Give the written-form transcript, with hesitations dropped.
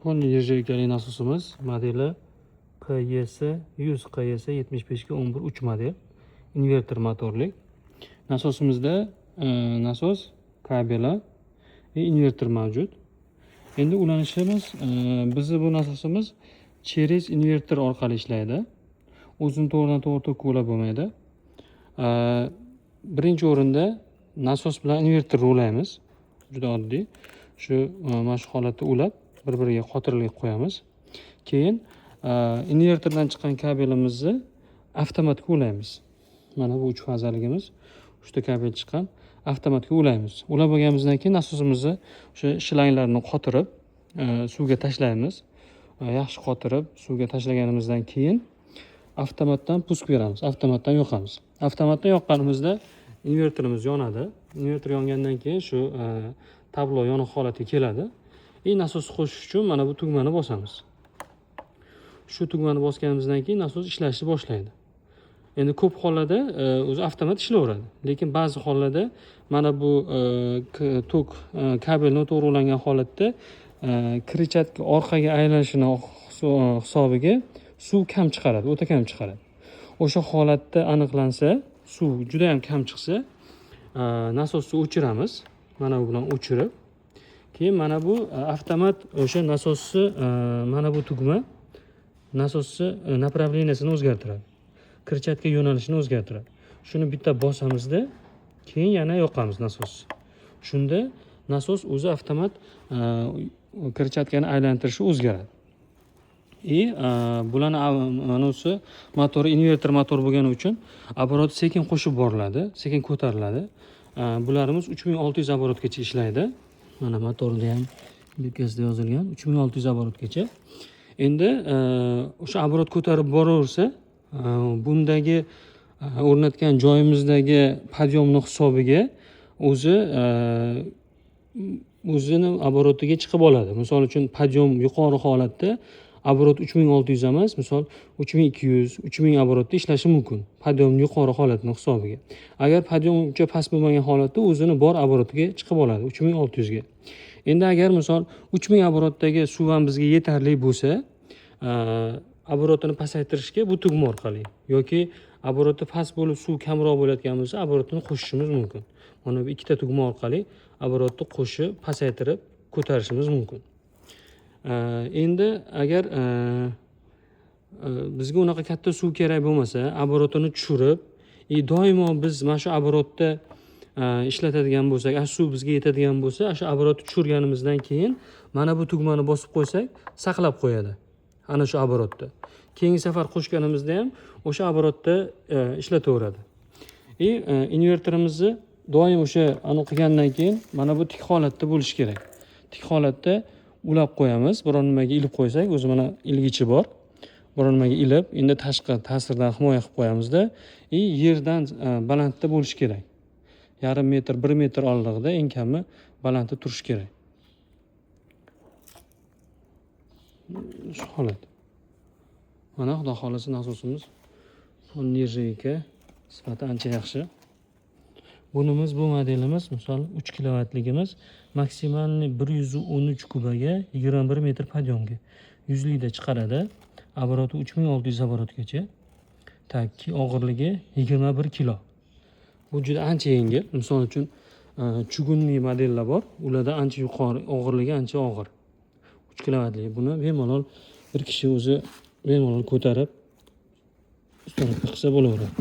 Fon nirjavkali nasosimiz modeli QS 100 QS 75 ga 11 3 model inverter motorli. Nasosimizda nasos kabeli va inverter mavjud. Endi ulanishimiz bizni bu nasosimiz через inverter orqali ishlaydi. O'zini to'g'ridan to'g'ri tokka ulab bo'lmaydi. Birinchi o'rinda nasos bilan inverterni ulaymiz. Juda oddiy. Mana shu holatda ulab bir-biriga qotirlik qo'yamiz. Keyin inverterdan chiqqan kabelimizni avtomatga ulaymiz. Mana bu 3 fazaligimiz. Uchta kabel chiqqan avtomatga ulaymiz. Ulab bo'lganimizdan keyin nasosimizni o'sha shlanglarni qotirib suvga tashlaymiz. Yaxshi qotirib suvga tashlaganimizdan keyin avtomatdan pusk beramiz. Avtomatdan yoqamiz. Avtomatdan yoqqanimizda inverterimiz yonadi. Inverter yongandan keyin shu tablo yoniq holatga keladi. Nasosni qo'shish uchun mana bu tugmani bosamiz. Shu tugmani bosganimizdan keyin nasos ishlashni boshlaydi. Endi ko'p hollarda o'zi avtomat ishlayveradi. Lekin ba'zi hollarda mana bu tok kabel noto'g'ri ulangan holatda kirchatka orqaga aylanishini hisobiga suv kam chiqaradi, o'ta kam chiqaradi. O'sha holatda aniqlansa, suv juda ham kam chiqsa, nasosni o'chiramiz. Mana bu bilan o'chirib, keyin mana bu avtomat o'sha nasosni mana bu tugma nasosni направлениясini o'zgartiradi. Kirchatka yo'nalishini o'zgartiradi. Shuni bitta bosamizda, keyin yana yoqamiz nasosni. Shunda nasos o'zi avtomat kirchatkani aylantirishi o'zgaradi. Bularni manasi motori inverter motor bo'lgani uchun оборот sekin qo'shib boriladi, sekin ko'tariladi. Bularimiz 3600 оборотgacha ishlaydi. Mana motorda ham bekasida yozilgan 3600 оборотgacha. Endi o'sha оборот ko'tarib boraversa, bundagi o'rnatgan joyimizdagi podъемni hisobiga o'zini обороtiga chiqib oladi. Misol uchun podъем yuqori holatda оборот 3600 emas, misol 3200, 3000 оборотda ishlashi mumkin. Podъемning yuqori holatini hisobiga. Agar podъем uncha past bo'lmagan holatda o'zini bor оборотga chiqib oladi 3600 ga. Endi agar misol 3000 оборотdagi suv ham bizga yetarli bo'lsa, оборотini pasaytirishga bu tugma orqali yoki обороти past bo'lib suv kamroq bo'layotgan bo'lsa, оборотini qo'shishimiz mumkin. Mana bu ikkita tugma orqali оборотni qo'shib, pasaytirib, ko'tarishimiz mumkin. Endi agar bizga unaqa katta suv kerak bo'lmasa, оборотini tushirib, doimo biz mana shu оборотda ishlatadigan bo'lsak, suv bizga yetadigan bo'lsa, shu оборотni tushirganimizdan keyin mana bu tugmani bosib qo'ysak, saqlab qo'yadi. Ana shu оборотda. Keyingi safar qo'shganimizda ham o'sha оборотda ishlataveradi. Inverterimizni doim o'sha qilgandan keyin mana bu tik holatda bo'lishi kerak. Tik holatda ulab qo'yamiz. Biror nimaga ilib qo'ysak, o'zi mana ilgichi bor. Biror nimaga ilib, endi tashqi ta'sirdan himoya qilib qo'yamizda, yerdan balandda bo'lishi kerak. Yarim metr, 1 metr oliqda eng kami balandda turishi kerak. Shu holat. Mana xudo xolasa nasosimiz fon nirjavka sifati ancha yaxshi. Bunimiz bu modelimiz misol 3 kilovatligimiz maksimalni 113 kubaga 21 metr podъемga 100 likda chiqaradi. Обороти 3600 оборотgacha. Takki og'irligi 21 kilo. Bu juda ancha yengil. Misol uchun chugunli modellar bor. Ularda ancha yuqori, og'irligi ancha og'ir. 3 kilovatli. Buni bemalol bir kishi o'zi bemalol ko'tarib ustunlikni qilsa bo'laveradi.